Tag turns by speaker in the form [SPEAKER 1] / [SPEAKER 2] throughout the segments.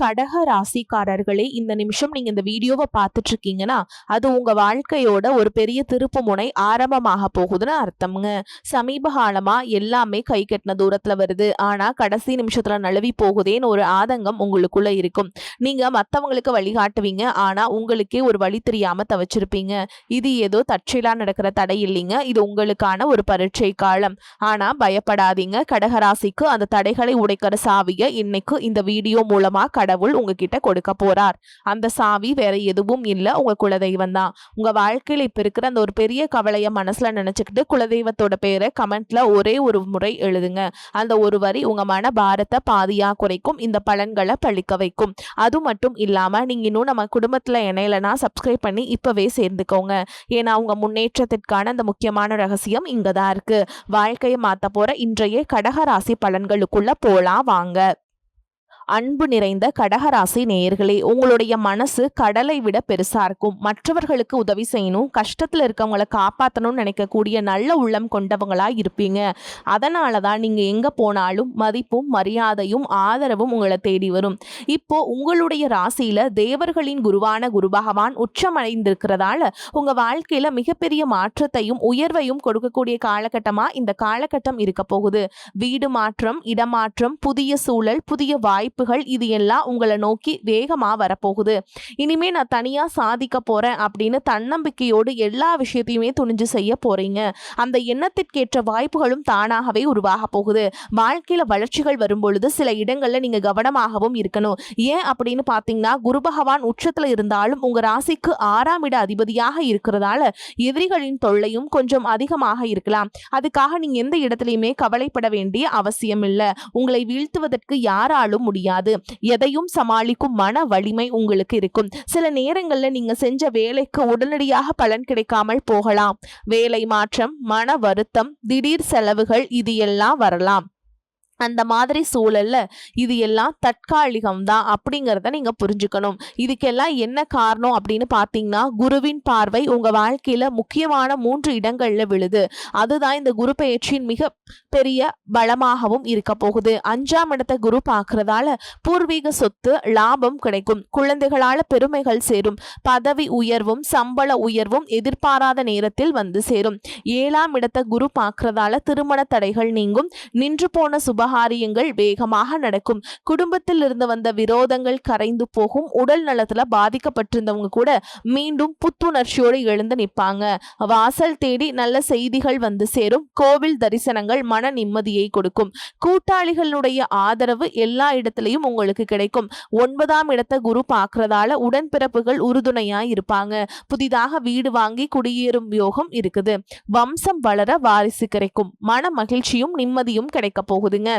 [SPEAKER 1] கடக ராசிக்காரர்களே, இந்த நிமிஷம் நீங்க இந்த வீடியோவை பார்த்துட்டு இருக்கீங்கன்னா அது உங்க வாழ்க்கையோட ஒரு பெரிய திருப்பு முனை ஆரம்பமாக போகுதுன்னு அர்த்தம்ங்க. சமீப காலமா எல்லாமே கை கட்டின தூரத்துல வருது, ஆனா கடைசி நிமிஷத்துல நழுவி போகுதேன்னு ஒரு ஆதங்கம் உங்களுக்குள்ள இருக்கும். நீங்க மத்தவங்களுக்கு வழிகாட்டுவீங்க, ஆனா உங்களுக்கே ஒரு வழி தெரியாம தவிச்சிருப்பீங்க. இது ஏதோ தற்செயலா நடக்கிற தடை இல்லைங்க, இது உங்களுக்கான ஒரு பரீட்சை காலம். ஆனா பயப்படாதீங்க, கடகராசிக்கு அந்த தடைகளை உடைக்கிற சாவிய இன்னைக்கு இந்த வீடியோ மூலமா கடவுள் உங்ககிட்ட கொடுக்க போறார். அந்த சாவி வேற எதுவும் இல்ல, உங்க குலதெய்வம் தான். உங்க வாழ்க்கையில இப்ப இருக்கிற அந்த ஒரு பெரிய கவலைய மனசுல நினைச்சுக்கிட்டு குலதெய்வத்தோட பேரை கமெண்ட்ல ஒரே ஒரு முறை எழுதுங்க. அந்த ஒரு வரி உங்க மன பாரத்தை பாதியா குறைக்கும், இந்த பலன்களை பழிக்க வைக்கும். அது மட்டும் இல்லாம நீங்க இன்னும் நம்ம குடும்பத்துல இணையலனா சப்ஸ்கிரைப் பண்ணி இப்பவே சேர்ந்துக்கோங்க. ஏன்னா உங்க முன்னேற்றத்திற்கான அந்த முக்கியமான ரகசியம் இங்கதான் இருக்கு. வாழ்க்கையை மாத்த போற இன்றைய கடகராசி பலன்களுக்குள்ள போலாம் வாங்க. அன்பு நிறைந்த கடகராசி நேயர்களே, உங்களுடைய மனசு கடலை விட பெருசா இருக்கும். மற்றவர்களுக்கு உதவி செய்யணும், கஷ்டத்துல இருக்கவங்களை காப்பாற்றணும்னு நினைக்கக்கூடிய நல்ல உள்ளம் கொண்டவங்களா இருப்பீங்க. அதனாலதான் நீங்க எங்க போனாலும் மதிப்பும் மரியாதையும் ஆதரவும் உங்களை தேடி வரும். இப்போ உங்களுடைய ராசியில தேவர்களின் குருவான குரு பகவான் உச்சமடைந்திருக்கிறதால உங்க வாழ்க்கையில மிகப்பெரிய மாற்றத்தையும் உயர்வையும் கொடுக்கக்கூடிய காலகட்டமா இந்த காலகட்டம் இருக்க போகுது. வீடு மாற்றம், இடமாற்றம், புதிய சூழல், புதிய வாய்ப்புகள், இது எல்லாம் உங்களை நோக்கி வேகமா வரப்போகுது. இனிமே நான் தனியா சாதிக்க போறேன் அப்படின்னு தன்னம்பிக்கையோடு எல்லா விஷயத்தையுமே துணிஞ்சு செய்ய போறீங்க. அந்த எண்ணத்திற்கேற்ற வாய்ப்புகளும் தானாகவே உருவாக போகுது. வாழ்க்கையில வளர்ச்சிகள் வரும்பொழுது சில இடங்கள்ல நீங்க கவனமாகவும் இருக்கணும். ஏன் அப்படின்னு பாத்தீங்கன்னா, குரு பகவான் உச்சத்துல இருந்தாலும் உங்க ராசிக்கு 6ஆம் இட அதிபதியாக இருக்கிறதால எதிரிகளின் தொல்லையும் கொஞ்சம் அதிகமாக இருக்கலாம். அதுக்காக நீங்க எந்த இடத்துலயுமே கவலைப்பட வேண்டிய அவசியம் இல்லை. உங்களை வீழ்த்துவதற்கு யாராலும் முடியாது. எதையும் சமாளிக்கும் மன வலிமை உங்களுக்கு இருக்கும். சில நேரங்கள்ல நீங்க செஞ்ச வேலைக்கு உடனடியாக பலன் கிடைக்காமல் போகலாம். வேலை மாற்றம், மன வருத்தம், திடீர் செலவுகள், இது எல்லாம் வரலாம். அந்த மாதிரி சூழல்ல இது எல்லாம் தற்காலிகம் தான் அப்படிங்கிறத நீங்க புரிஞ்சுக்கணும். இதுக்கெல்லாம் என்ன காரணம் அப்படின்னு பார்த்தீங்கன்னா, குருவின் பார்வை உங்க வாழ்க்கையில முக்கியமான 3 இடங்கள்ல விழுது. அதுதான் இந்த குரு பெயர்ச்சியின் மிக பெரிய பலமாகவும் இருக்க போகுது. 5ஆம் இடத்தை குரு பார்க்கறதால பூர்வீக சொத்து, லாபம் கிடைக்கும். குழந்தைகளால பெருமைகள் சேரும். பதவி உயர்வும் சம்பள உயர்வும் எதிர்பாராத நேரத்தில் வந்து சேரும். 7ஆம் இடத்தை குரு பார்க்கறதால திருமண தடைகள் நீங்கும். நின்று போன சுபகாரியங்கள் வேகமாக நடக்கும். குடும்பத்தில் இருந்து வந்த விரோதங்கள் கரைந்து போகும். உடல் நலத்துல பாதிக்கப்பட்டிருந்தவங்க கூட மீண்டும் புத்துணர்ச்சியோடு எழுந்து நிற்பாங்க. வாசல் தேடி நல்ல செய்திகள் வந்து சேரும். கோவில் தரிசனங்கள் மன நிம்மதியை கொடுக்கும். கூட்டாளிகளுடைய ஆதரவு எல்லா இடத்திலையும் உங்களுக்கு கிடைக்கும். 9ஆம் இடத்தை குரு பார்க்கறதால உடன்பிறப்புகள் உறுதுணையா இருப்பாங்க. புதிதாக வீடு வாங்கி குடியேறும் யோகம் இருக்குது. வம்சம் வளர வாரிசு கிடைக்கும். மன மகிழ்ச்சியும் நிம்மதியும் கிடைக்க போகுதுங்க.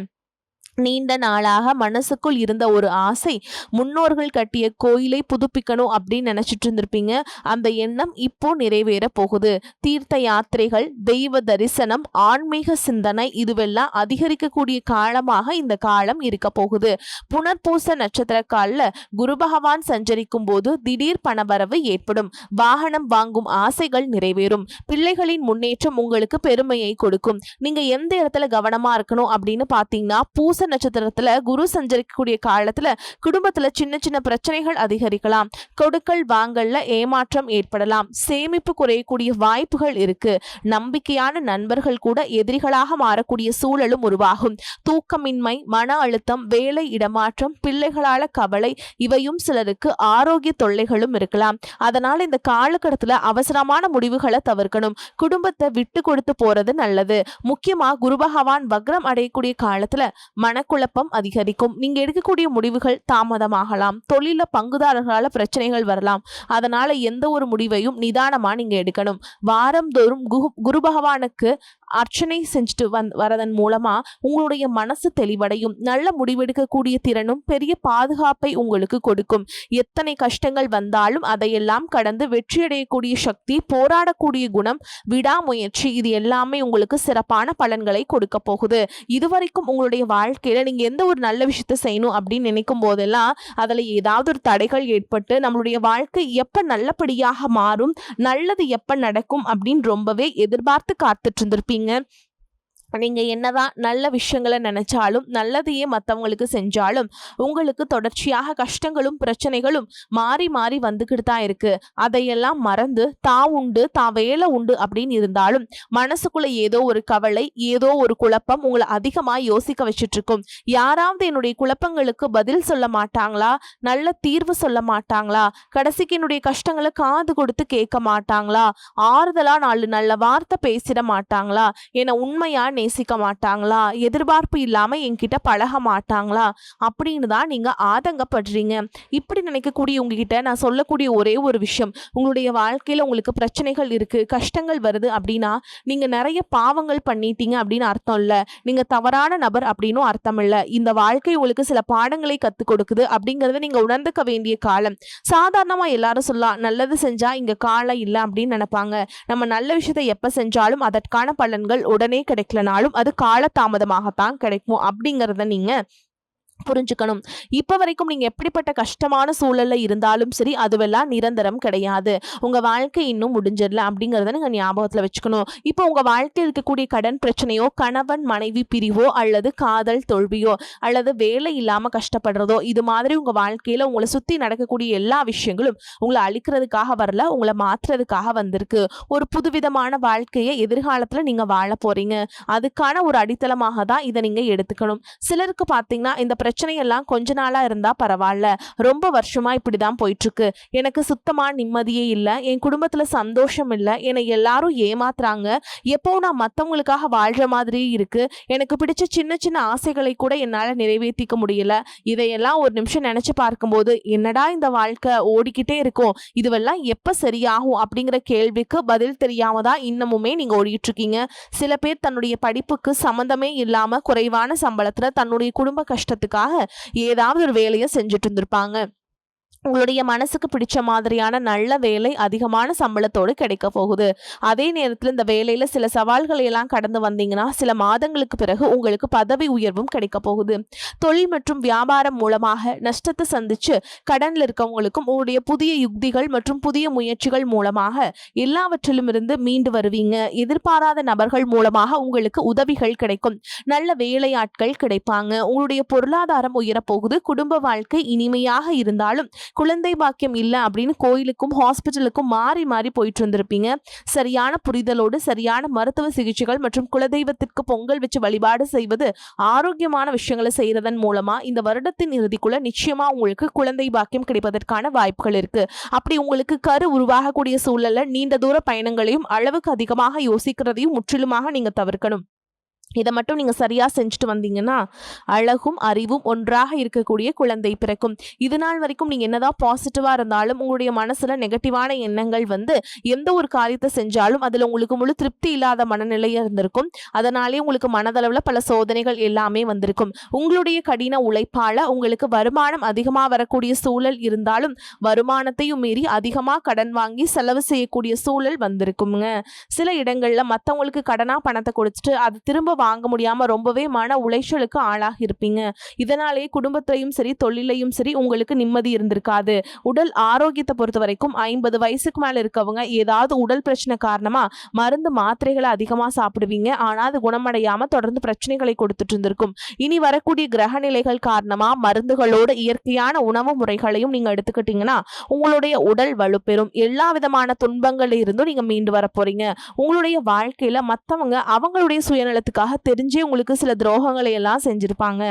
[SPEAKER 1] நீண்ட நாளாக மனசுக்குள் இருந்த ஒரு ஆசை, முன்னோர்கள் கட்டிய கோயிலை புதுப்பிக்கணும் அப்படின்னு நினைச்சிட்டு இருந்திருப்பீங்க. அந்த எண்ணம் இப்போ நிறைவேற போகுது. தீர்த்த யாத்திரைகள், தெய்வ தரிசனம், ஆன்மீக சிந்தனை, இதுவெல்லாம் அதிகரிக்கக்கூடிய காலமாக இந்த காலம் இருக்க போகுது. புனர்பூச நட்சத்திர காலில் குரு பகவான் சஞ்சரிக்கும் போது திடீர் பணவரவு ஏற்படும். வாகனம் வாங்கும் ஆசைகள் நிறைவேறும். பிள்ளைகளின் முன்னேற்றம் உங்களுக்கு பெருமையை கொடுக்கும். நீங்க எந்த இடத்துல கவனமா இருக்கணும் அப்படின்னு பாத்தீங்கன்னா, பூச நட்சத்திரத்துல குரு சஞ்சரிக்கக்கூடிய காலத்துல குடும்பத்துல சின்ன சின்ன பிரச்சனைகள் அதிகரிக்கலாம். கொடுக்கல் வாங்கல்ல ஏமாற்றம் ஏற்படலாம். சேமிப்பு குறையக்கூடிய வாய்ப்புகள் இருக்கு. நம்பிக்கையான நண்பர்கள் கூட எதிரிகளாக மாறக்கூடிய சூழலும் உருவாகும். தூக்கமின்மை, மன அழுத்தம், வேலை இடமாற்றம், பிள்ளைகளால கவலை, இவையும் சிலருக்கு ஆரோக்கிய தொல்லைகளும் இருக்கலாம். அதனால இந்த காலகட்டத்துல அவசரமான முடிவுகளை தவிர்க்கணும். குடும்பத்தை விட்டு கொடுத்து போறது நல்லது. முக்கியமா குரு பகவான் வக்ரம் அடையக்கூடிய காலத்துல மனக்குழப்பம் அதிகரிக்கும். நீங்க எடுக்கக்கூடிய முடிவுகள் தாமதமாகலாம். தொழில பங்குதாரர்களால பிரச்சனைகள் வரலாம். அதனால எந்த ஒரு முடிவையும் நிதானமா நீங்க எடுக்கணும். வாரந்தோறும் குரு பகவானுக்கு அர்ச்சனை செஞ்சுட்டு வரதன் மூலமா உங்களுடைய மனசு தெளிவடையும். நல்ல முடிவெடுக்கக்கூடிய திறனும் பெரிய பாதுகாப்பை உங்களுக்கு கொடுக்கும். எத்தனை கஷ்டங்கள் வந்தாலும் அதையெல்லாம் கடந்து வெற்றியடையக்கூடிய சக்தி, போராடக்கூடிய குணம், விடாமுயற்சி, இது எல்லாமே உங்களுக்கு சிறப்பான பலன்களை கொடுக்க போகுது. இதுவரைக்கும் உங்களுடைய வாழ்க்கையில நீங்க எந்த ஒரு நல்ல விஷயத்தை செய்யணும் அப்படின்னு நினைக்கும் போதெல்லாம் அதுல ஏதாவது ஒரு தடைகள் ஏற்பட்டு நம்மளுடைய வாழ்க்கை எப்ப நல்லபடியாக மாறும், நல்லது எப்ப நடக்கும் அப்படின்னு ரொம்பவே எதிர்பார்த்து காத்துட்டு இருந்திருப்பீங்க. நீங்க என்னதான் நல்ல விஷயங்களை நினைச்சாலும் நல்லதையே மற்றவங்களுக்கு செஞ்சாலும் உங்களுக்கு தொடர்ச்சியாக கஷ்டங்களும் பிரச்சனைகளும் மாறி மாறி வந்துக்கிட்டு தான் இருக்கு. அதையெல்லாம் மறந்து தான் உண்டு தான் வேலை உண்டு அப்படின்னு இருந்தாலும் மனசுக்குள்ள ஏதோ ஒரு கவலை, ஏதோ ஒரு குழப்பம் உங்களை அதிகமாக யோசிக்க வச்சுட்டு இருக்கும். யாராவது என்னுடைய குழப்பங்களுக்கு பதில் சொல்ல மாட்டாங்களா, நல்ல தீர்வு சொல்ல மாட்டாங்களா, கடைசிக்கு என்னுடைய கஷ்டங்களை காது கொடுத்து கேட்க மாட்டாங்களா, ஆறுதலா நாலு நல்ல வார்த்தை பேசிட மாட்டாங்களா, என்னை உண்மையா நேசிக்க மாட்டாங்களா, எதிர்பார்ப்பு இல்லாம என்கிட்ட பழக மாட்டாங்களா அப்படின்னு தான் நீங்க ஆதங்கப்படுறீங்க. இப்படி நினைக்கக்கூடிய உங்ககிட்ட நான் சொல்லக்கூடிய ஒரே ஒரு விஷயம், உங்களுடைய வாழ்க்கையில உங்களுக்கு பிரச்சனைகள் இருக்கு, கஷ்டங்கள் வருது அப்படின்னா நீங்க நிறைய பாவங்கள் பண்ணிட்டீங்க அப்படின்னு அர்த்தம் இல்ல. நீங்க தவறான நபர் அப்படின்னும் அர்த்தம் இல்ல. இந்த வாழ்க்கை உங்களுக்கு சில பாடங்களை கத்துக் கொடுக்குது அப்படிங்கறத நீங்க உணர்ந்துக்க வேண்டிய காலம். சாதாரணமா எல்லாரும் சொல்லலாம், நல்லது செஞ்சா இங்க காலம் இல்லை அப்படின்னு நினைப்பாங்க. நம்ம நல்ல விஷயத்தை எப்ப செஞ்சாலும் அதற்கான பலன்கள் உடனே கிடைக்கலனாலும் அது காலதாமதமாகத்தான் கிடைக்கும் அப்படிங்கறத நீங்க புரிஞ்சுக்கணும். இப்ப வரைக்கும் நீங்க எப்படிப்பட்ட கஷ்டமான சூழல்ல இருந்தாலும் சரி, அதுவெல்லாம் நிரந்தரம் கிடையாது. உங்க வாழ்க்கை இன்னும் முடிஞ்சிடல அப்படிங்கறத நீங்க ஞாபகத்துல வச்சுக்கணும். இப்போ உங்க வாழ்க்கையில் இருக்கக்கூடிய கடன் பிரச்சனையோ, கணவன் மனைவி பிரிவோ, அல்லது காதல் தோல்வியோ, அல்லது வேலை இல்லாம கஷ்டப்படுறதோ, இது மாதிரி உங்க வாழ்க்கையில உங்களை சுத்தி நடக்கக்கூடிய எல்லா விஷயங்களும் உங்களை அழிக்கிறதுக்காக வரல, உங்களை மாற்றுறதுக்காக வந்திருக்கு. ஒரு புதுவிதமான வாழ்க்கையை எதிர்காலத்துல நீங்க வாழ போறீங்க. அதுக்கான ஒரு அடித்தளமாக தான் இதை நீங்க எடுத்துக்கணும். சிலருக்கு பாத்தீங்கன்னா இந்த பிரச்சனையெல்லாம் கொஞ்ச நாளா இருந்தா பரவாயில்ல, ரொம்ப வருஷமா இப்படிதான் போயிட்டு இருக்கு, எனக்கு சுத்தமா நிம்மதியே இல்லை, என் குடும்பத்துல சந்தோஷம் இல்லை, என்னை எல்லாரும் ஏமாத்துறாங்க, எப்போ நான் மற்றவங்களுக்காக வாழ்ற மாதிரி இருக்கு, எனக்கு பிடிச்ச சின்ன சின்ன ஆசைகளை கூட என்னால நிறைவேற்றிக்க முடியல, இதையெல்லாம் ஒரு நிமிஷம் நினைச்சு பார்க்கும்போது என்னடா இந்த வாழ்க்கை ஓடிக்கிட்டே இருக்கும், இதுவெல்லாம் எப்ப சரியாகும் அப்படிங்கிற கேள்விக்கு பதில் தெரியாம தான் இன்னமுமே நீங்க ஓடிட்டு இருக்கீங்க. சில பேர் தன்னுடைய படிப்புக்கு சம்பந்தமே இல்லாம குறைவான சம்பளத்துல தன்னுடைய குடும்ப கஷ்டத்துக்காக ஏதாவது ஒரு வேலையை செஞ்சுட்டு இருந்திருப்பாங்க. உங்களுடைய மனசுக்கு பிடிச்ச மாதிரியான நல்ல வேலை அதிகமான சம்பளத்தோடு கிடைக்க போகுது. அதே நேரத்தில் இந்த வேலையில சில சவால்களை எல்லாம் கடந்து வந்தீங்கன்னா சில மாதங்களுக்கு பிறகு உங்களுக்கு பதவி உயர்வும் கிடைக்க போகுது. தொழில் மற்றும் வியாபாரம் மூலமாக நஷ்டத்தை சந்திச்சு கடன்ல இருக்கவங்களுக்கும் உங்களுடைய புதிய யுக்திகள் மற்றும் புதிய முயற்சிகள் மூலமாக எல்லாவற்றிலும் இருந்து மீண்டு வருவீங்க. எதிர்பாராத நபர்கள் மூலமாக உங்களுக்கு உதவிகள் கிடைக்கும். நல்ல வேலையாட்கள் கிடைப்பாங்க. உங்களுடைய பொருளாதாரம் உயரப்போகுது. குடும்ப வாழ்க்கை இனிமையாக இருந்தாலும் குழந்தை பாக்கியம் இல்லை அப்படின்னு கோயிலுக்கும் ஹாஸ்பிட்டலுக்கும் மாறி மாறி போயிட்டு இருந்திருப்பீங்க. சரியான புரிதலோடு சரியான மருத்துவ சிகிச்சைகள் மற்றும் குலதெய்வத்திற்கு பொங்கல் வச்சு வழிபாடு செய்வது, ஆரோக்கியமான விஷயங்களை செய்யறதன் மூலமா இந்த வருடத்தின் இறுதிக்குள்ள நிச்சயமா உங்களுக்கு குழந்தை பாக்கியம் கிடைப்பதற்கான வாய்ப்புகள் இருக்கு. அப்படி உங்களுக்கு கரு உருவாகக்கூடிய சூழல்ல நீண்ட தூர பயணங்களையும் அளவுக்கு அதிகமாக யோசிக்கிறதையும் முற்றிலுமாக நீங்க தவிர்க்கணும். இதை மட்டும் நீங்க சரியா செஞ்சுட்டு வந்தீங்கன்னா அழகும் அறிவும் ஒன்றாக இருக்கக்கூடிய குழந்தை பிறக்கும். இது நாள் வரைக்கும் நீங்க என்னதான் பாசிட்டிவா இருந்தாலும் உங்களுடைய மனசுல நெகட்டிவான எண்ணங்கள் வந்து எந்த ஒரு காரியத்தை செஞ்சாலும் அதுல உங்களுக்கு முழு திருப்தி இல்லாத மனநிலையா இருந்திருக்கும். அதனாலே உங்களுக்கு மனதளவுல பல சோதனைகள் எல்லாமே வந்திருக்கும். உங்களுடைய கடின உழைப்பால உங்களுக்கு வருமானம் அதிகமா வரக்கூடிய சூழல் இருந்தாலும் வருமானத்தையும் மீறி அதிகமா கடன் வாங்கி செலவு செய்யக்கூடிய சூழல் வந்திருக்குங்க. சில இடங்கள்ல மற்றவங்களுக்கு கடனா பணத்தை கொடுத்துட்டு அது திரும்ப வாங்க முடியாம ரொம்பவே மன உளைச்சலுக்கு ஆளாகி இருப்பீங்க. இதனாலேயே குடும்பத்திலையும் சரி தொழிலையும் சரி உங்களுக்கு நிம்மதி இருந்திருக்காது. உடல் ஆரோக்கியத்தை பொறுத்த வரைக்கும் 50 வயசுக்கு மேல இருக்கவங்க ஏதாவது உடல் பிரச்சனை காரணமா மருந்து மாத்திரைகளை அதிகமா சாப்பிடுவீங்க. ஆனா அது குணமடையாம தொடர்ந்து பிரச்சனைகளை கொடுத்துட்டு இருந்திருக்கும். இனி வரக்கூடிய கிரக நிலைகள் காரணமா மருந்துகளோட இயற்கையான உணவு முறைகளையும் நீங்க எடுத்துக்கிட்டீங்கன்னா உங்களுடைய உடல் வலுப்பெறும். எல்லா விதமான துன்பங்கள்ல இருந்தும் நீங்க மீண்டு வர போறீங்க. உங்களுடைய வாழ்க்கையில மத்தவங்க அவங்களுடைய சுயநலத்துக்காக தெரிஞ்சே உங்களுக்கு சில துரோகங்களை எல்லாம் செஞ்சிருப்பாங்க.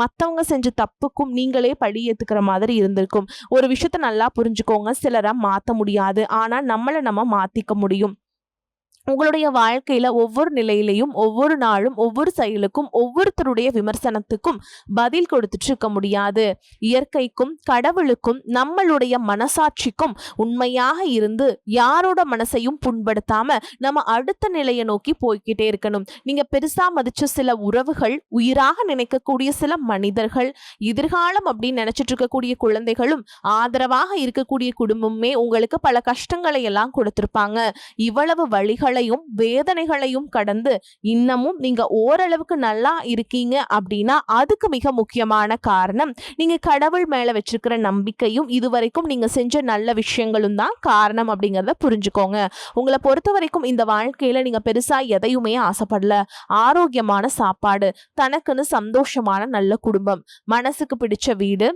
[SPEAKER 1] மத்தவங்க செஞ்ச தப்புக்கும் நீங்களே பழி ஏத்துக்கிற மாதிரி இருந்திருக்கும். ஒரு விஷயத்த நல்லா புரிஞ்சுக்கோங்க, சிலரை மாத்த முடியாது, ஆனா நம்மளை நம்ம மாத்திக்க முடியும். உங்களுடைய வாழ்க்கையில ஒவ்வொரு நிலையிலையும் ஒவ்வொரு நாளும் ஒவ்வொரு செயலுக்கும் ஒவ்வொருத்தருடைய விமர்சனத்துக்கும் பதில் கொடுத்துட்டு இருக்க முடியாது. இயற்கைக்கும் கடவுளுக்கும் நம்மளுடைய மனசாட்சிக்கும் உண்மையாக இருந்து யாரோட மனசையும் புண்படுத்தாம நம்ம அடுத்த நிலையை நோக்கி போய்கிட்டே இருக்கணும். நீங்க பெருசா மதிச்ச சில உறவுகள், உயிராக நினைக்கக்கூடிய சில மனிதர்கள், எதிர்காலம் அப்படின்னு நினைச்சிட்டு இருக்கக்கூடிய குழந்தைகளும் ஆதரவாக இருக்கக்கூடிய குடும்பமே உங்களுக்கு பல கஷ்டங்களை எல்லாம் கொடுத்திருப்பாங்க. இவ்வளவு வழிகளை வலிகளையும் வேதனைகளையும் கடந்து இன்னமும் நீங்க ஓரளவுக்கு நல்லா இருக்கீங்க அப்படின்னா அதுக்கு மிக முக்கியமான காரணம் நீங்க கடவுள் மேல வச்சிருக்கிற நம்பிக்கையும் இதுவரைக்கும் நீங்க செஞ்ச நல்ல விஷயங்களும் தான் காரணம் அப்படிங்கிறத புரிஞ்சுக்கோங்க. உங்களை பொறுத்த வரைக்கும் இந்த வாழ்க்கையில நீங்க பெருசா எதையுமே ஆசைப்படல. ஆரோக்கியமான சாப்பாடு, தனக்குன்னு சந்தோஷமான நல்ல குடும்பம், மனசுக்கு பிடிச்ச வீடு,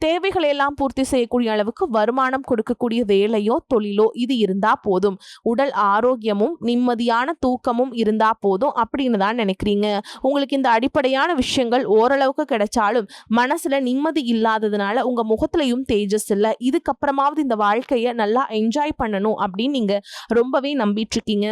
[SPEAKER 1] தேவைகளை எல்லாம் பூர்த்தி செய்யக்கூடிய அளவுக்கு வருமானம் கொடுக்கக்கூடிய வேலையோ தொழிலோ இது இருந்தா போதும். உடல் ஆரோக்கியமும் நிம்மதியான தூக்கமும் இருந்தா போதும் அப்படின்னு தான் நினைக்கிறீங்க. உங்களுக்கு இந்த அடிப்படையான விஷயங்கள் ஓரளவுக்கு கிடைச்சாலும் மனசுல நிம்மதி இல்லாததுனால உங்க முகத்திலையும் தேஜஸ் இல்லை. இதுக்கப்புறமாவது இந்த வாழ்க்கைய நல்லா என்ஜாய் பண்ணணும் அப்படின்னு நீங்க ரொம்பவே நம்பிட்டு இருக்கீங்க.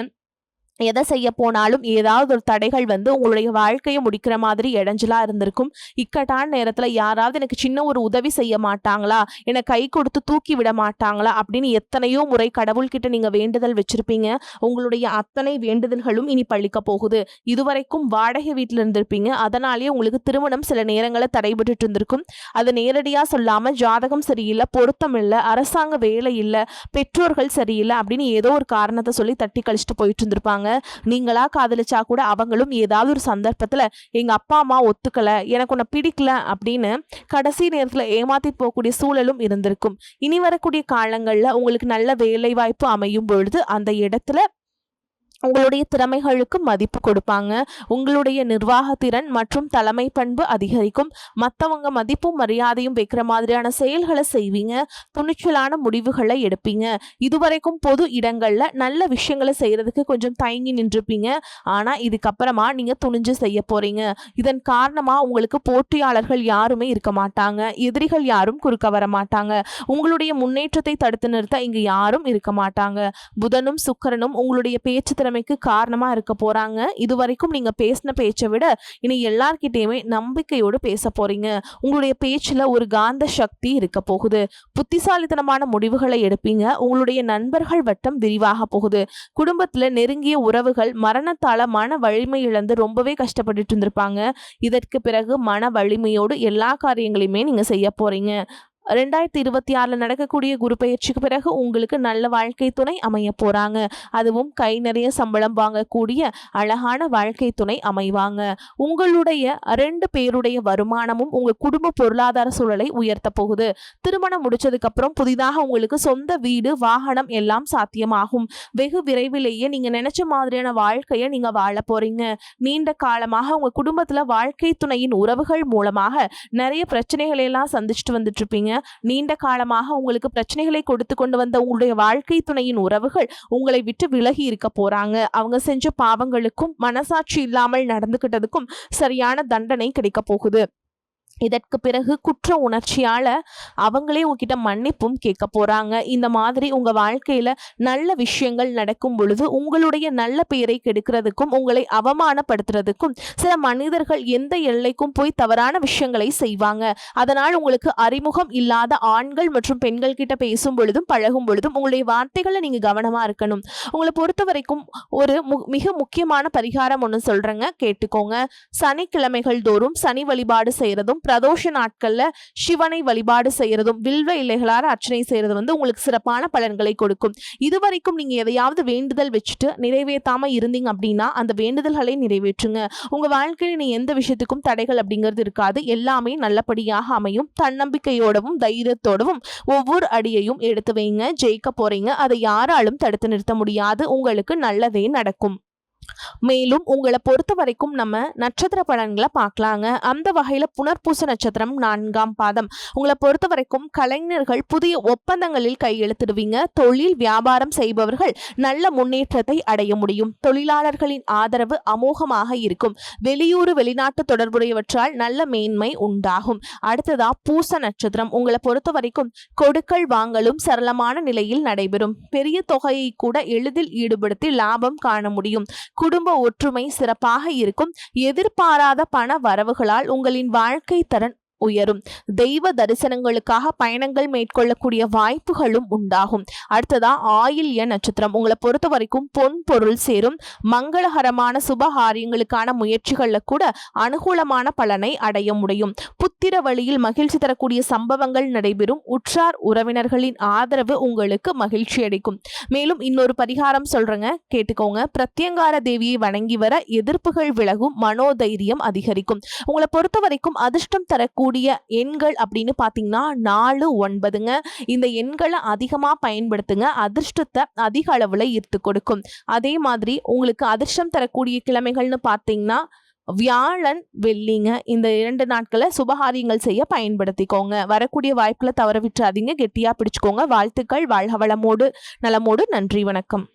[SPEAKER 1] எதை செய்ய போனாலும் ஏதாவது ஒரு தடைகள் வந்து உங்களுடைய வாழ்க்கையை முடிக்கிற மாதிரி இடைஞ்சலா இருந்திருக்கும். இக்கட்டான நேரத்துல யாராவது எனக்கு சின்ன ஒரு உதவி செய்ய மாட்டாங்களா, என்னை கை கொடுத்து தூக்கி விட மாட்டாங்களா அப்படின்னு எத்தனையோ முறை கடவுள்கிட்ட நீங்க வேண்டுதல் வச்சிருப்பீங்க. உங்களுடைய அத்தனை வேண்டுதல்களும் இனி பழிக்க போகுது. இதுவரைக்கும் வாடகை வீட்டில் இருந்திருப்பீங்க. அதனாலேயே உங்களுக்கு திருமணம் சில நேரங்களில் தடைபட்டு இருந்திருக்கும். அதை நேரடியா சொல்லாம ஜாதகம் சரியில்லை, பொருத்தம் இல்லை, அரசாங்க வேலை இல்லை, பெற்றோர்கள் சரியில்லை அப்படின்னு ஏதோ ஒரு காரணத்தை சொல்லி தட்டி கழிச்சுட்டு போயிட்டு இருந்திருப்பாங்க. நீங்களா காதலிச்சா கூட அவங்களும் ஏதாவது ஒரு சந்தர்ப்பத்துல எங்க அப்பா அம்மா ஒத்துக்கல, எனக்கு உன்னை பிடிக்கல அப்படின்னு கடைசி நேரத்துல ஏமாத்தி போகக்கூடிய சூழலும் இருந்திருக்கும். இனி வரக்கூடிய காலங்கள்ல உங்களுக்கு நல்ல வேலை வாய்ப்பு அமையும் பொழுது அந்த இடத்துல உங்களுடைய திறமைகளுக்கு மதிப்பு கொடுப்பாங்க. உங்களுடைய நிர்வாகத்திறன் மற்றும் தலைமை பண்பு அதிகரிக்கும். மற்றவங்க மதிப்பும் மரியாதையும் வைக்கிற மாதிரியான செயல்களை செய்வீங்க. துணிச்சலான முடிவுகளை எடுப்பீங்க. இதுவரைக்கும் பொது இடங்கள்ல நல்ல விஷயங்களை செய்யறதுக்கு கொஞ்சம் தயங்கி நின்றுப்பீங்க. ஆனா இதுக்கப்புறமா நீங்க துணிஞ்சு செய்ய போறீங்க. இதன் காரணமா உங்களுக்கு போட்டியாளர்கள் யாருமே இருக்க மாட்டாங்க. எதிரிகள் யாரும் குறுக்க வர மாட்டாங்க. உங்களுடைய முன்னேற்றத்தை தடுத்து நிறுத்த இங்கு யாரும் இருக்க மாட்டாங்க. புதனும் சுக்கிரனும் உங்களுடைய பேச்சு திறமைக்கு காரணமா இருக்க போறாங்க. இதுவரைக்கும் நீங்க பேசின பேச்சை விட இனி எல்லார்கிட்டயுமே நம்பிக்கையோடு பேச போறீங்க. உங்களுடைய பேச்சுல ஒரு காந்த சக்தி இருக்க போகுது. புத்திசாலித்தனமான முடிவுகளை எடுப்பீங்க. உங்களுடைய நண்பர்கள் வட்டம் விரிவாக போகுது. குடும்பத்துல நெருங்கிய உறவுகள் மரணத்தால மன வலிமை இழந்து ரொம்பவே கஷ்டப்பட்டுட்டு இருந்திருப்பாங்க. இதற்கு பிறகு மன வலிமையோடு எல்லா காரியங்களையுமே நீங்க செய்ய போறீங்க. 2026 நடக்கக்கூடிய குரு பயிற்சிக்கு பிறகு உங்களுக்கு நல்ல வாழ்க்கை துணை அமைய போறாங்க. அதுவும் கை நிறைய சம்பளம் வாங்கக்கூடிய அழகான வாழ்க்கை துணை அமைவாங்க. உங்களுடைய 2 பேருடைய வருமானமும் உங்க குடும்ப பொருளாதார சூழலை உயர்த்த போகுது. திருமணம் முடிச்சதுக்கு அப்புறம் புதிதாக உங்களுக்கு சொந்த வீடு, வாகனம் எல்லாம் சாத்தியமாகும். வெகு விரைவிலேயே நீங்க நினைச்ச மாதிரியான வாழ்க்கையை நீங்க வாழ போறீங்க. நீண்ட காலமாக உங்க குடும்பத்துல வாழ்க்கை துணையின் உறவுகள் மூலமாக நிறைய பிரச்சனைகளை எல்லாம் சந்திச்சுட்டு வந்துட்டு இருப்பீங்க. நீண்ட காலமாக உங்களுக்கு பிரச்சனைகளை கொடுத்து கொண்டு வந்த உங்களுடைய வாழ்க்கை துணையின் உறவுகள் உங்களை விட்டு விலகி இருக்க போறாங்க. அவங்க செஞ்ச பாவங்களுக்கும் மனசாட்சி இல்லாமல் நடந்துகிட்டதுக்கும் சரியான தண்டனை கிடைக்க போகுது. இதற்கு பிறகு குற்ற உணர்ச்சியால அவங்களே உங்ககிட்ட மன்னிப்பும் கேட்க போறாங்க. இந்த மாதிரி உங்க வாழ்க்கையில நல்ல விஷயங்கள் நடக்கும் பொழுது உங்களுடைய நல்ல பெயரை கெடுக்கிறதுக்கும் உங்களை அவமானப்படுத்துறதுக்கும் சில மனிதர்கள் எந்த எல்லைக்கும் போய் தவறான விஷயங்களை செய்வாங்க. அதனால் உங்களுக்கு அறிமுகம் இல்லாத ஆண்கள் மற்றும் பெண்கள் கிட்ட பேசும் பொழுதும் பழகும் பொழுதும் உங்களுடைய வார்த்தைகளை நீங்க கவனமா இருக்கணும். உங்களை பொறுத்த வரைக்கும் ஒரு மிக முக்கியமான பரிகாரம் ஒன்று சொல்றேங்க, கேட்டுக்கோங்க. சனிக்கிழமைகள் தோறும் சனி வழிபாடு செய்யறதும் பிரதோஷ நாட்கள்ல சிவனை வழிபாடு செய்யறதும் வில்வ இலைகளால் அர்ச்சனை செய்யறது வந்து உங்களுக்கு சிறப்பான பலன்களை கொடுக்கும். இதுவரைக்கும் நீங்க எதையாவது வேண்டுதல் வச்சுட்டு நிறைவேற்றாம இருந்தீங்க அப்படின்னா அந்த வேண்டுதல்களை நிறைவேற்றுங்க. உங்க வாழ்க்கையில நீ எந்த விஷயத்துக்கும் தடைகள் அப்படிங்கிறது இருக்காது. எல்லாமே நல்லபடியாக அமையும். தன்னம்பிக்கையோடவும் தைரியத்தோடவும் ஒவ்வொரு அடியையும் எடுத்து வைங்க. ஜெயிக்க போறீங்க. அதை யாராலும் தடுத்து நிறுத்த முடியாது. உங்களுக்கு நல்லதே நடக்கும். மேலும் உங்களை பொறுத்த வரைக்கும் நம்ம நட்சத்திர பலன்களை பார்க்கலாங்க. அந்த வகையில புனர்பூச நட்சத்திரம் 4ஆம் பாதம். உங்களை பொறுத்த வரைக்கும் கலைஞர்கள் புதிய ஒப்பந்தங்களில் கையெழுத்திடுவீங்க. தொழில் வியாபாரம் செய்பவர்கள் நல்ல முன்னேற்றத்தை அடைய முடியும். தொழிலாளர்களின் ஆதரவு அமோகமாக இருக்கும். வெளியூர் வெளிநாட்டு தொடர்புடையவற்றால் நல்ல மேன்மை உண்டாகும். அடுத்ததா பூச நட்சத்திரம். உங்களை பொறுத்த வரைக்கும் கொடுக்கல் வாங்கலும் சரளமான நிலையில் நடைபெறும். பெரிய தொகையை கூட எளிதில் ஈடுபடுத்தி லாபம் காண முடியும். குடும்ப ஒற்றுமை சிறப்பாக இருக்கும். எதிர்பாராத பண வரவுகளால் உங்களின் வாழ்க்கை தரம் உயரும். தெய்வ தரிசனங்களுக்காக பயணங்கள் மேற்கொள்ளக்கூடிய வாய்ப்புகளும் உண்டாகும். அடுத்ததா ஆயில்ய நட்சத்திரம். உங்களை பொறுத்த வரைக்கும் பொன் பொருள் சேரும். மங்களகரமான சுபகாரியங்களுக்கான முயற்சிகள்ல கூட அனுகூலமான பலனை அடைய முடியும். புத்திர வழியில் மகிழ்ச்சி தரக்கூடிய சம்பவங்கள் நடைபெறும். உற்றார் உறவினர்களின் ஆதரவு உங்களுக்கு மகிழ்ச்சி அளிக்கும். மேலும் இன்னொரு பரிகாரம் சொல்றேங்க, கேட்டுக்கோங்க. பிரத்யங்கார தேவியை வணங்கி வர எதிர்ப்புகள் விலகும். மனோதைரியம் அதிகரிக்கும். உங்களை பொறுத்த வரைக்கும் அதிர்ஷ்டம் தரக்கூடிய எண்கள் அப்படின்னு பாத்தீங்கன்னா 4, 9ங்க. இந்த எண்களை அதிகமா பயன்படுத்துங்க. அதிர்ஷ்டத்தை அதிக அளவுல ஈர்த்து கொடுக்கும். அதே மாதிரி உங்களுக்கு அதிர்ஷ்டம் தரக்கூடிய கிழமைகள்னு பாத்தீங்கன்னா வியாழன், வெள்ளிங்க. இந்த 2 நாட்களை சுபகாரியங்கள் செய்ய பயன்படுத்திக்கோங்க. வரக்கூடிய வாய்ப்புகளை தவற விட்டுறாதீங்க. கெட்டியா பிடிச்சுக்கோங்க. வாழ்த்துக்கள். வாழ்க வளமோடு நலமோடு. நன்றி, வணக்கம்.